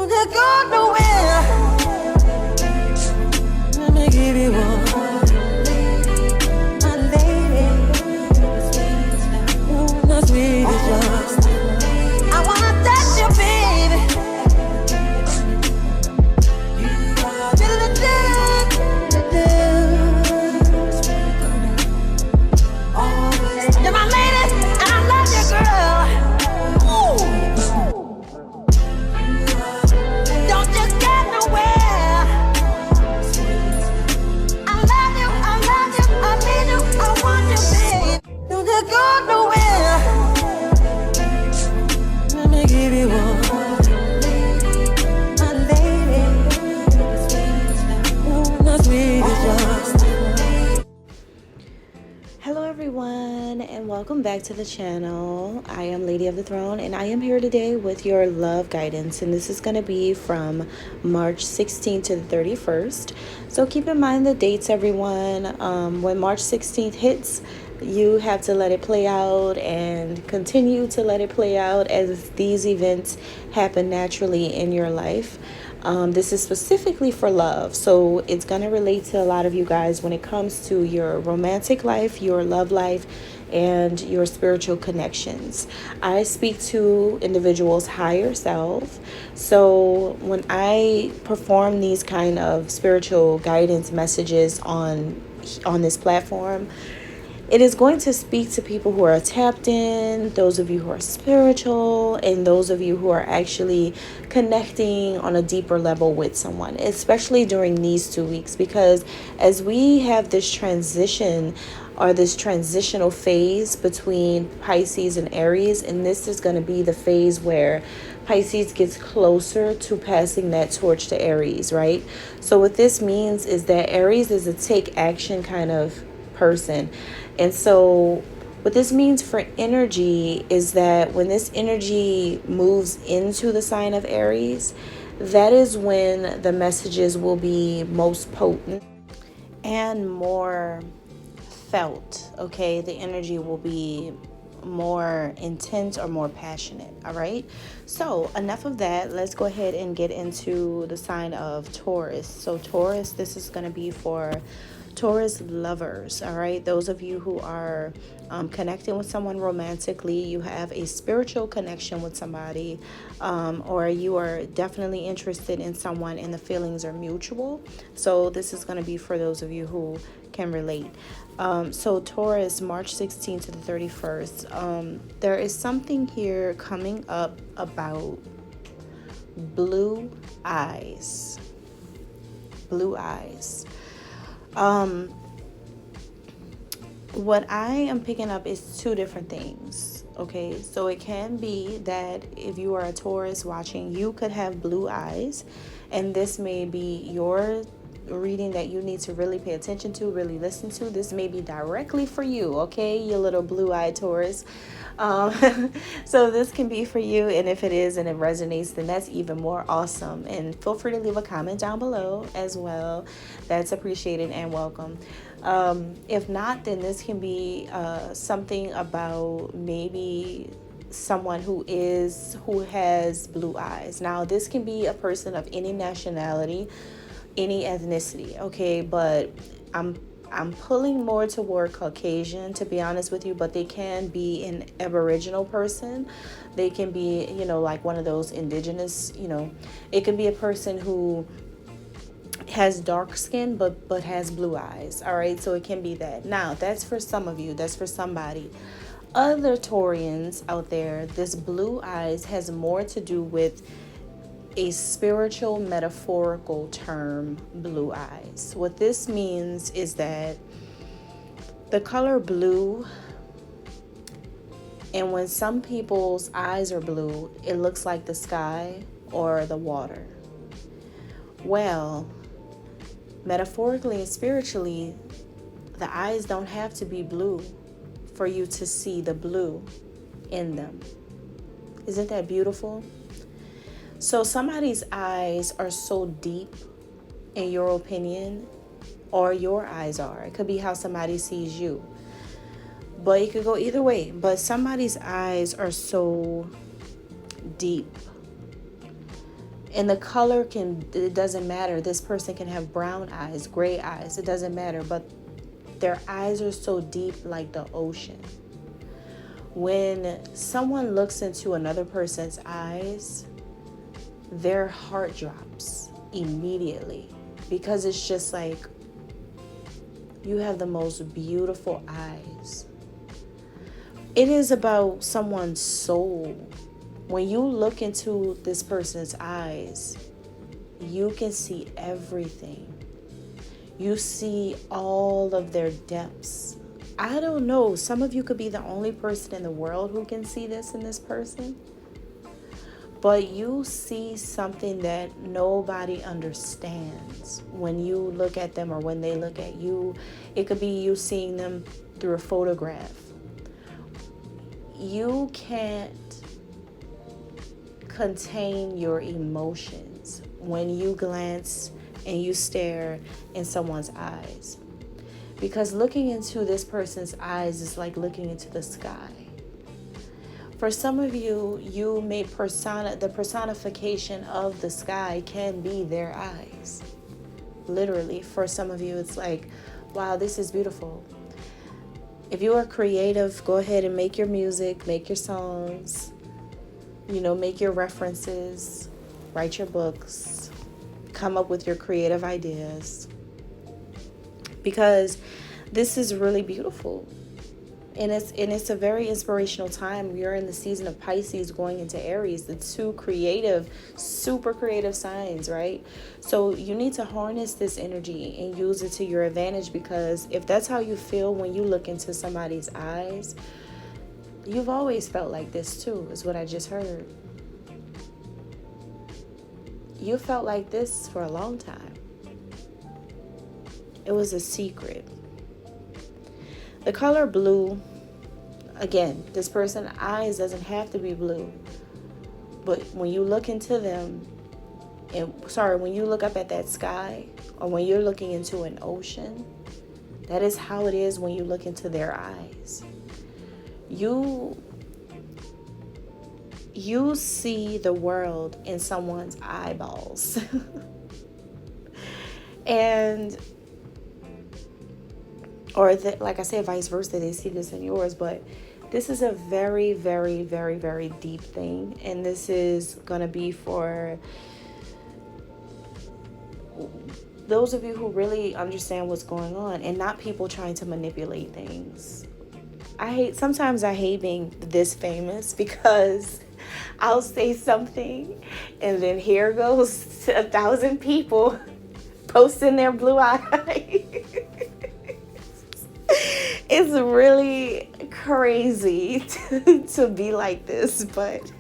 Don't go nowhere. Let me give you one. My lady. The sweetest one. I wanna touch you, baby. You're my lady, and I love you, girl. Ooh. Don't you get nowhere. I love you, I need you, I want you, babe. Don't you go nowhere. Let me give you one. My lady. The sweetest one. Hello everyone, and welcome back to the channel. I am Lady of the Throne, and I am here today with your love guidance, and this is going to be from March 16th to the 31st. So keep in mind the dates, everyone. When March 16th hits, you have to let it play out and continue to let it play out as these events happen naturally in your life. This is specifically for love, so it's going to relate to a lot of you guys when it comes to your romantic life, your love life, and your spiritual connections. I speak to individuals' higher self, so when I perform these kind of spiritual guidance messages on this platform, it is going to speak to people who are tapped in, those of you who are spiritual, and those of you who are actually connecting on a deeper level with someone, especially during these 2 weeks, because as we have this transition or this transitional phase between Pisces and Aries, and this is going to be the phase where Pisces gets closer to passing that torch to Aries, right? So what this means is that Aries is a take action kind of person. And so what this means for energy is that when this energy moves into the sign of Aries, that is when the messages will be most potent and more felt, okay? The energy will be more intense or more passionate, all right? So enough of that. Let's go ahead and get into the sign of Taurus. So Taurus, this is going to be for Taurus lovers, all right? Those of you who are connecting with someone romantically, you have a spiritual connection with somebody, or you are definitely interested in someone and the feelings are mutual. So this is going to be for those of you who can relate. So Taurus, March 16th to the 31st, there is something here coming up about blue eyes. Blue eyes. What I am picking up is two different things, okay? So it can be that if you are a Taurus watching, you could have blue eyes, and this may be your reading that you need to really pay attention to, really listen to. This may be directly for you, okay, you little blue-eyed Taurus. So this can be for you, and if it is and it resonates, then that's even more awesome. And feel free to leave a comment down below as well. That's appreciated and welcome. If not, then this can be something about maybe someone who has blue eyes. Now this can be a person of any nationality, any ethnicity, okay, but I'm pulling more toward Caucasian, to be honest with you, but they can be an Aboriginal person. They can be, like one of those indigenous, it can be a person who has dark skin but has blue eyes, all right? So it can be that. Now, that's for some of you. That's for somebody. Other Taurians out there, this blue eyes has more to do with a spiritual metaphorical term, blue eyes. What this means is that the color blue, and when some people's eyes are blue, it looks like the sky or the water. Well, metaphorically and spiritually, the eyes don't have to be blue for you to see the blue in them. Isn't that beautiful? So somebody's eyes are so deep, in your opinion, or your eyes are. It could be how somebody sees you. But it could go either way. But somebody's eyes are so deep And the color it doesn't matter. This person can have brown eyes, gray eyes, it doesn't matter. But their eyes are so deep, like the ocean. When someone looks into another person's eyes, their heart drops immediately, because it's just like, you have the most beautiful eyes. It is about someone's soul. When you look into this person's eyes, you can see everything. You see all of their depths. I don't know, some of you could be the only person in the world who can see this in this person. But you see something that nobody understands when you look at them or when they look at you. It could be you seeing them through a photograph. You can't contain your emotions when you glance and you stare in someone's eyes. Because looking into this person's eyes is like looking into the sky. For some of you, you may the personification of the sky can be their eyes. Literally, for some of you, it's like, wow, this is beautiful. If you are creative, go ahead and make your music, make your songs, make your references, write your books, come up with your creative ideas. Because this is really beautiful. And it's a very inspirational time. We are in the season of Pisces going into Aries, the two creative, super creative signs, right? So you need to harness this energy and use it to your advantage, because if that's how you feel when you look into somebody's eyes, you've always felt like this too, is what I just heard. You felt like this for a long time. It was a secret. The color blue, again, this person's eyes doesn't have to be blue. But when you look into them, when you look up at that sky, or when you're looking into an ocean, that is how it is when you look into their eyes. You see the world in someone's eyeballs. Like I said, vice versa, they see this in yours. But this is a very, very, very, very deep thing. And this is going to be for those of you who really understand what's going on, and not people trying to manipulate things. Sometimes I hate being this famous, because I'll say something and then here goes 1,000 people posting their blue eyes. It's really crazy to be like this, but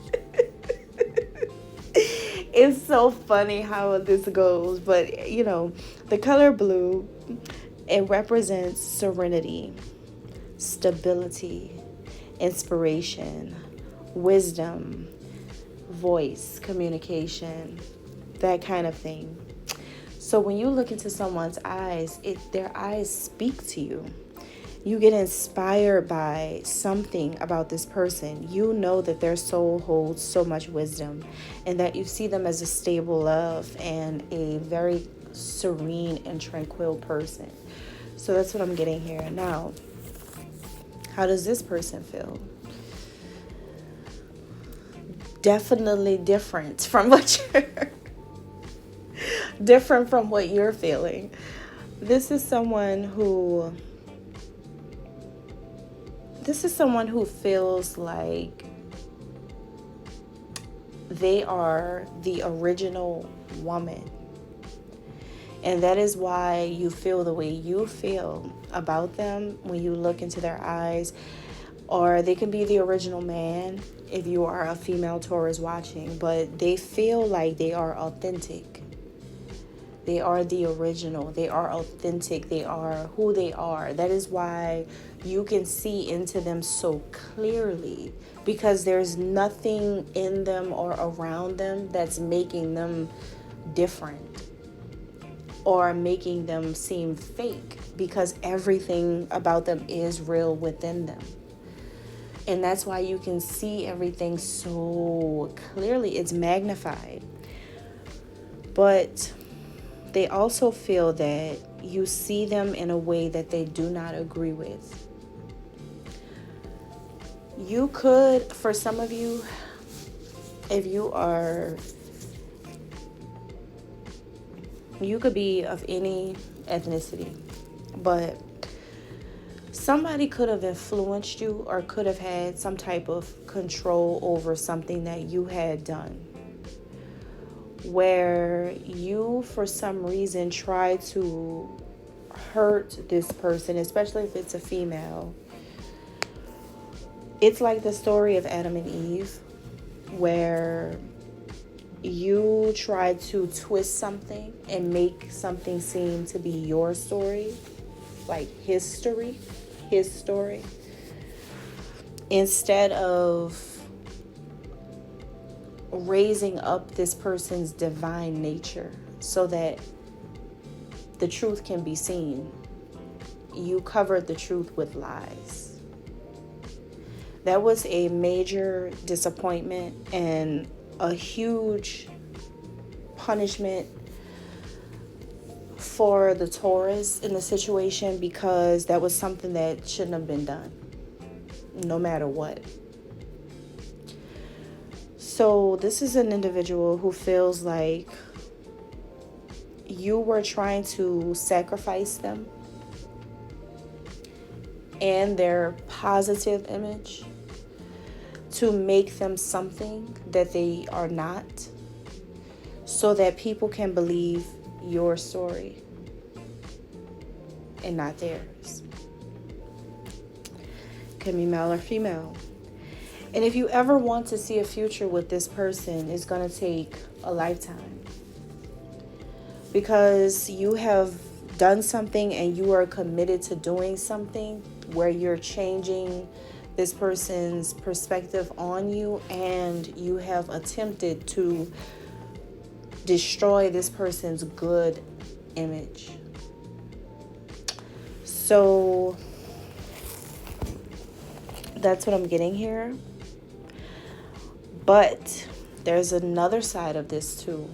it's so funny how this goes. But the color blue, it represents serenity, stability, inspiration, wisdom, voice, communication, that kind of thing. So when you look into someone's eyes, their eyes speak to you. You get inspired by something about this person. You know that their soul holds so much wisdom, and that you see them as a stable love and a very serene and tranquil person. So that's what I'm getting here. Now, how does this person feel? Definitely different from what you're feeling. This is someone who feels like they are the original woman. And that is why you feel the way you feel about them when you look into their eyes. Or they can be the original man if you are a female Taurus watching, but they feel like they are authentic. They are the original. They are authentic. They are who they are. That is why you can see into them so clearly, because there's nothing in them or around them that's making them different or making them seem fake, because everything about them is real within them. And that's why you can see everything so clearly. It's magnified. But they also feel that you see them in a way that they do not agree with. You could, for some of you, if you could be of any ethnicity, but somebody could have influenced you or could have had some type of control over something that you had done, where you, for some reason, try to hurt this person, especially if it's a female. It's like the story of Adam and Eve, where you try to twist something and make something seem to be your story, like his story, instead of raising up this person's divine nature so that the truth can be seen. You covered the truth with lies. That was a major disappointment and a huge punishment for the Taurus in the situation, because that was something that shouldn't have been done, no matter what. So this is an individual who feels like you were trying to sacrifice them and their positive image to make them something that they are not, so that people can believe your story and not theirs. Can be male or female. And if you ever want to see a future with this person, it's going to take a lifetime, because you have done something and you are committed to doing something where you're changing this person's perspective on you, and you have attempted to destroy this person's good image. So that's what I'm getting here. But there's another side of this too,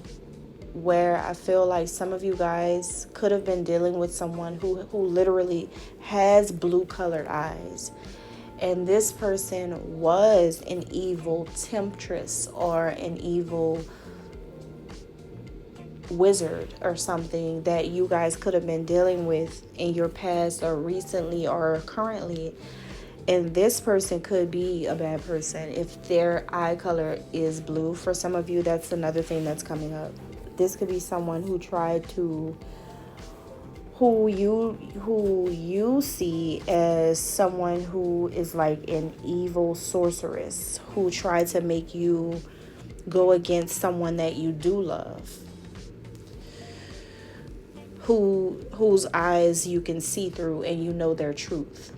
where I feel like some of you guys could have been dealing with someone who literally has blue colored eyes. And this person was an evil temptress or an evil wizard or something that you guys could have been dealing with in your past or recently or currently. And this person could be a bad person if their eye color is blue. For some of you, that's another thing that's coming up. This could be someone who tried to, who you see as someone who is like an evil sorceress, who tried to make you go against someone that you do love, whose eyes you can see through and you know their truth.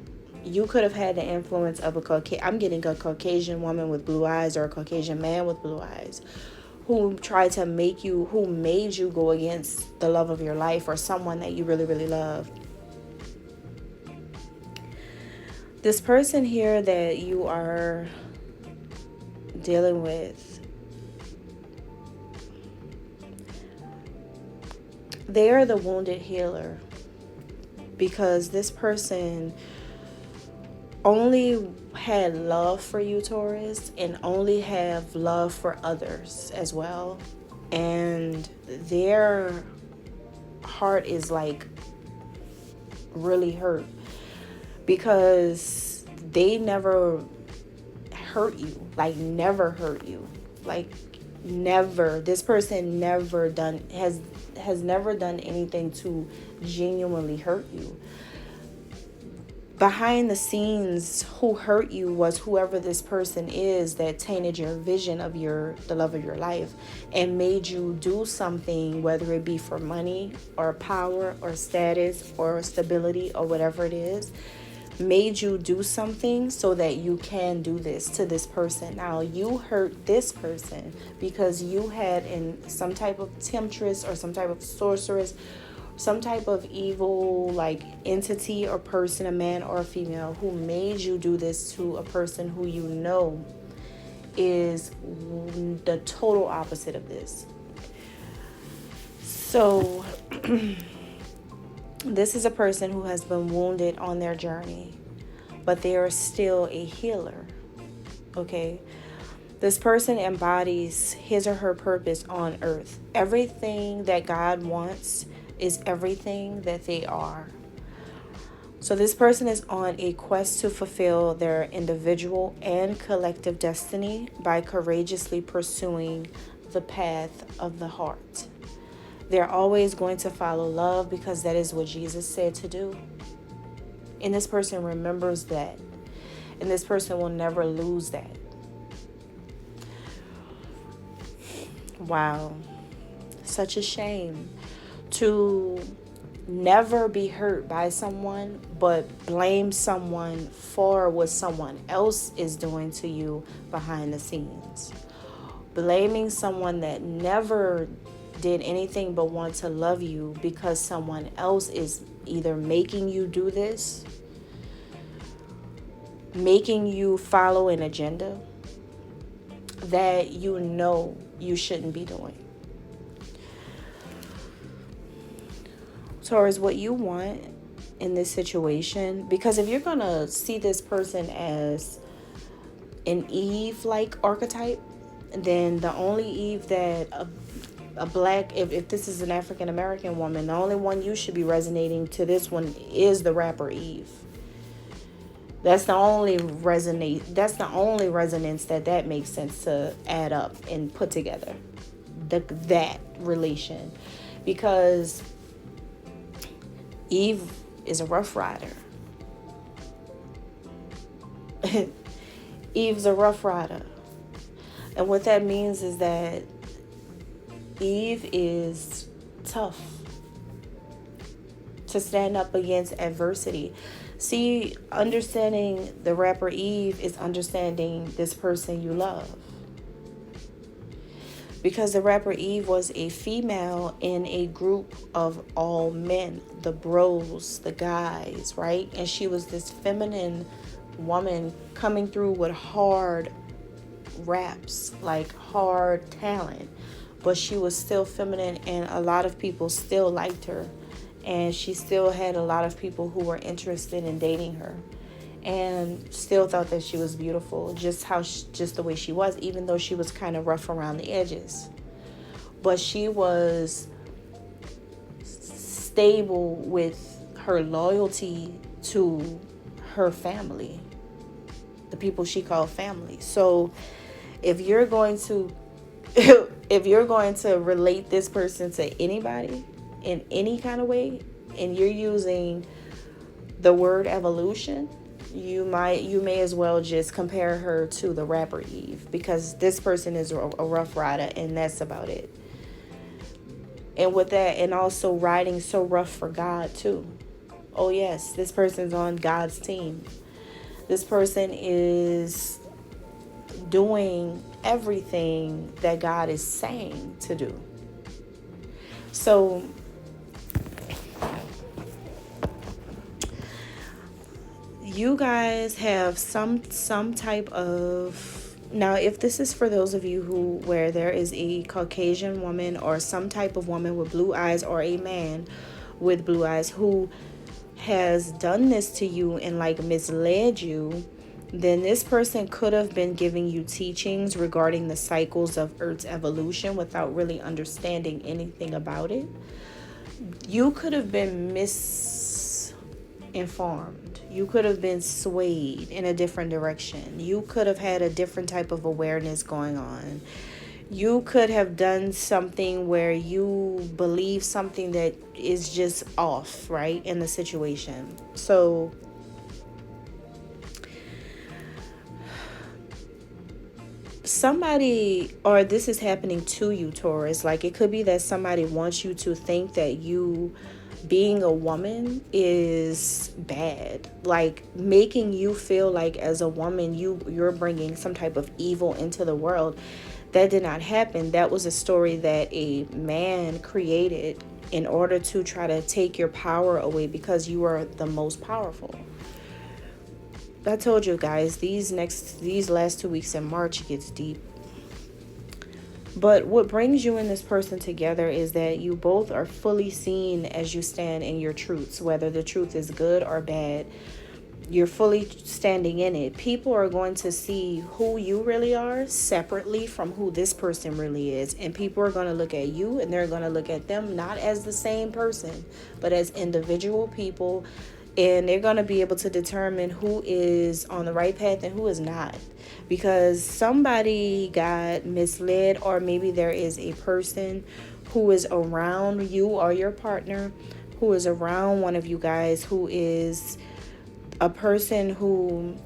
You could have had the influence of I'm getting a Caucasian woman with blue eyes, or a Caucasian man with blue eyes, who tried to make you, who made you go against the love of your life or someone that you really, really love. This person here that you are dealing with, they are the wounded healer, because this person only had love for you, Taurus, and only have love for others as well. And their heart is like really hurt, because they never hurt you, like never hurt you, like never. This person has never done anything to genuinely hurt you. Behind the scenes, who hurt you was whoever this person is that tainted your vision of the love of your life and made you do something, whether it be for money or power or status or stability or whatever it is, made you do something so that you can do this to this person. Now, you hurt this person because you had some type of temptress or some type of sorceress, some type of evil like entity or person, a man or a female, who made you do this to a person who you know is the total opposite of this. So this is a person who has been wounded on their journey, but they are still a healer. Okay? This person embodies his or her purpose on earth. Everything that God wants is everything that they are. So this person is on a quest to fulfill their individual and collective destiny by courageously pursuing the path of the heart. They're always going to follow love because that is what Jesus said to do. And this person remembers that. And this person will never lose that. Wow. Such a shame to never be hurt by someone, but blame someone for what someone else is doing to you behind the scenes. Blaming someone that never did anything but want to love you because someone else is either making you do this, making you follow an agenda that you know you shouldn't be doing. Taurus, what you want in this situation, because if you're going to see this person as an Eve-like archetype, then the only Eve that a black, if this is an African American woman, the only one you should be resonating to this one is the rapper Eve. That's the only resonance that makes sense to add up and put together. That relation. Because Eve is a rough rider. Eve's a rough rider. And what that means is that Eve is tough to stand up against adversity. See, understanding the rapper Eve is understanding this person you love. Because the rapper Eve was a female in a group of all men, the bros, the guys, right? And she was this feminine woman coming through with hard raps, like hard talent. But she was still feminine, and a lot of people still liked her. And she still had a lot of people who were interested in dating her. And still thought that she was beautiful, just the way she was, even though she was kind of rough around the edges. But she was stable with her loyalty to her family, the people she called family. So if you're going to relate this person to anybody in any kind of way, and you're using the word evolution, you may as well just compare her to the rapper Eve, because this person is a rough rider, and that's about it. And with that, and also riding so rough for God too. Oh yes, this person's on God's team. This person is doing everything that God is saying to do. So you guys have some type of, now if this is for those of you where there is a Caucasian woman or some type of woman with blue eyes, or a man with blue eyes who has done this to you and like misled you, then this person could have been giving you teachings regarding the cycles of Earth's evolution without really understanding anything about it. You could have been misinformed. You could have been swayed in a different direction. You could have had a different type of awareness going on. You could have done something where you believe something that is just off, right, in the situation. So somebody, or this is happening to you, Taurus, like it could be that somebody wants you to think that you being a woman is bad, like making you feel like as a woman you're bringing some type of evil into the world. That did not happen. That was a story that a man created in order to try to take your power away, because you are the most powerful. I told you guys, these last 2 weeks in March, it gets deep. But what brings you and this person together is that you both are fully seen as you stand in your truths, whether the truth is good or bad. You're fully standing in it. People are going to see who you really are separately from who this person really is. And people are going to look at you and they're going to look at them not as the same person, but as individual people. And they're going to be able to determine who is on the right path and who is not. Because somebody got misled, or maybe there is a person who is around you or your partner, who is around one of you guys, who is a person who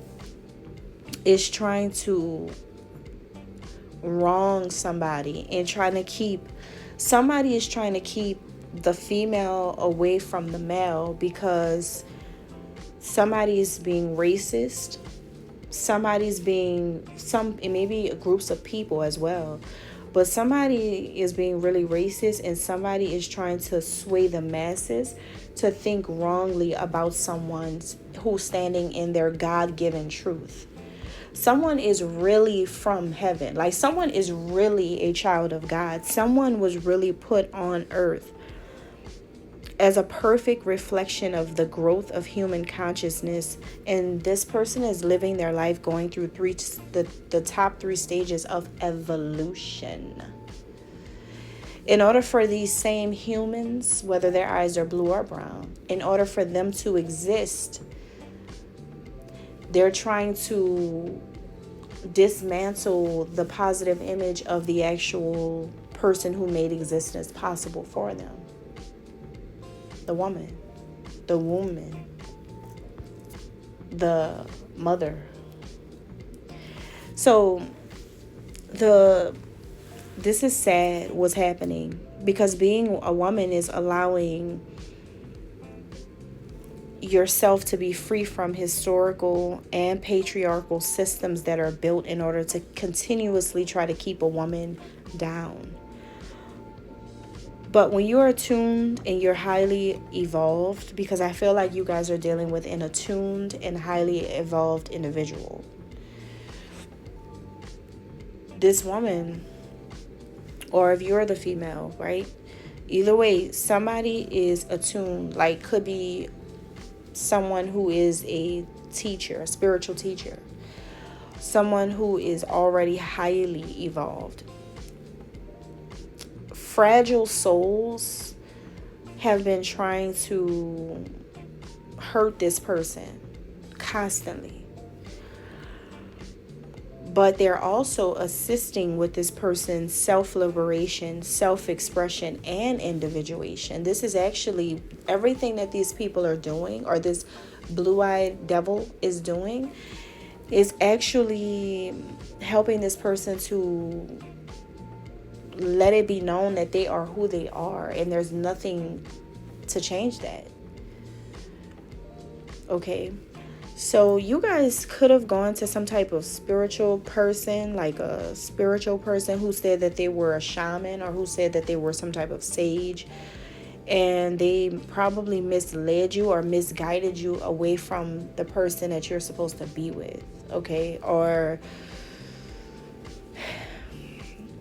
is trying to wrong somebody and somebody is trying to keep the female away from the male, because somebody is being racist. It may be groups of people as well, but somebody is being really racist, and somebody is trying to sway the masses to think wrongly about someone who's standing in their God-given truth. Someone is really from heaven. Like, someone is really a child of God. Someone was really put on earth as a perfect reflection of the growth of human consciousness. And this person is living their life going through the top 3 stages of evolution. In order for these same humans, whether their eyes are blue or brown, in order for them to exist, they're trying to dismantle the positive image of the actual person who made existence possible for them. The woman, the mother. So this is sad what's happening, because being a woman is allowing yourself to be free from historical and patriarchal systems that are built in order to continuously try to keep a woman down. But when you're attuned and you're highly evolved, because I feel like you guys are dealing with an attuned and highly evolved individual, this woman, or if you're the female, right? Either way, somebody is attuned. Like, could be someone who is a teacher, a spiritual teacher, someone who is already highly evolved. Fragile souls have been trying to hurt this person constantly, but they're also assisting with this person's self-liberation, self-expression, and individuation. This is actually everything that these people are doing, or this blue-eyed devil is doing, is actually helping this person to let it be known that they are who they are, and there's nothing to change that. Okay, so you guys could have gone to some type of spiritual person, like a spiritual person who said that they were a shaman, or who said that they were some type of sage, and they probably misled you or misguided you away from the person that you're supposed to be with. Okay, or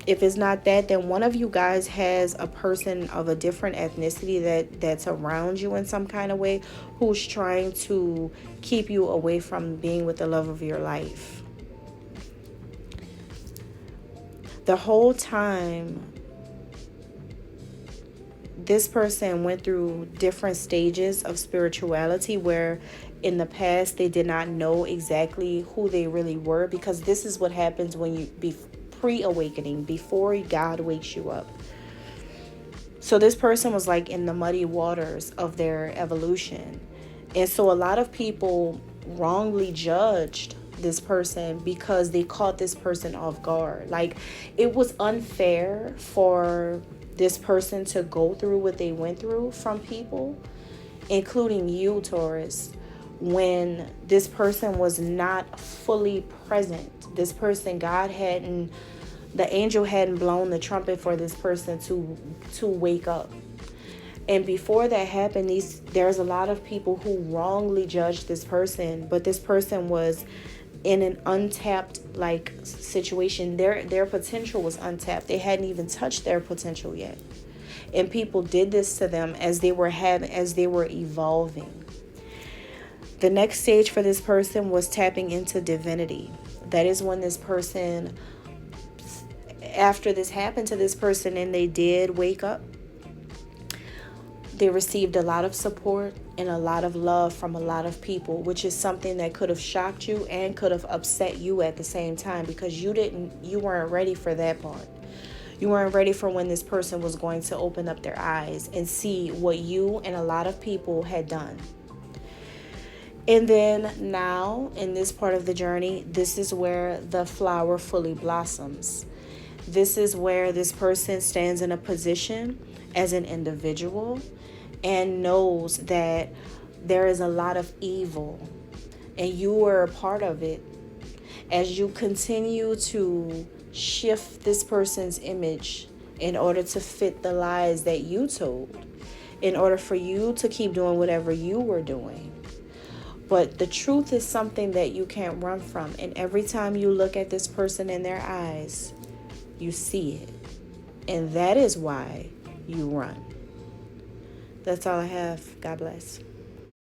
if it's not that, then one of you guys has a person of a different ethnicity that's around you in some kind of way, who's trying to keep you away from being with the love of your life. The whole time, this person went through different stages of spirituality, where in the past they did not know exactly who they really were, because this is what happens when you be pre-awakening, before God wakes you up. So this person was like in the muddy waters of their evolution, and so a lot of people wrongly judged this person because they caught this person off guard. Like, it was unfair for this person to go through what they went through from people, including you, Taurus, when this person was not fully present. This person, the angel hadn't blown the trumpet for this person to wake up. And before that happened, there's a lot of people who wrongly judged this person, but this person was in an untapped like situation. Their potential was untapped. They hadn't even touched their potential yet. And people did this to them as they were evolving. The next stage for this person was tapping into divinity. That is when this person, after this happened to this person and they did wake up, they received a lot of support and a lot of love from a lot of people, which is something that could have shocked you and could have upset you at the same time, because you weren't ready for that part. You weren't ready for when this person was going to open up their eyes and see what you and a lot of people had done. And then now, in this part of the journey, this is where the flower fully blossoms. This is where this person stands in a position as an individual and knows that there is a lot of evil and you were a part of it. As you continue to shift this person's image in order to fit the lies that you told, in order for you to keep doing whatever you were doing. But the truth is something that you can't run from. And every time you look at this person in their eyes, you see it. And that is why you run. That's all I have. God bless.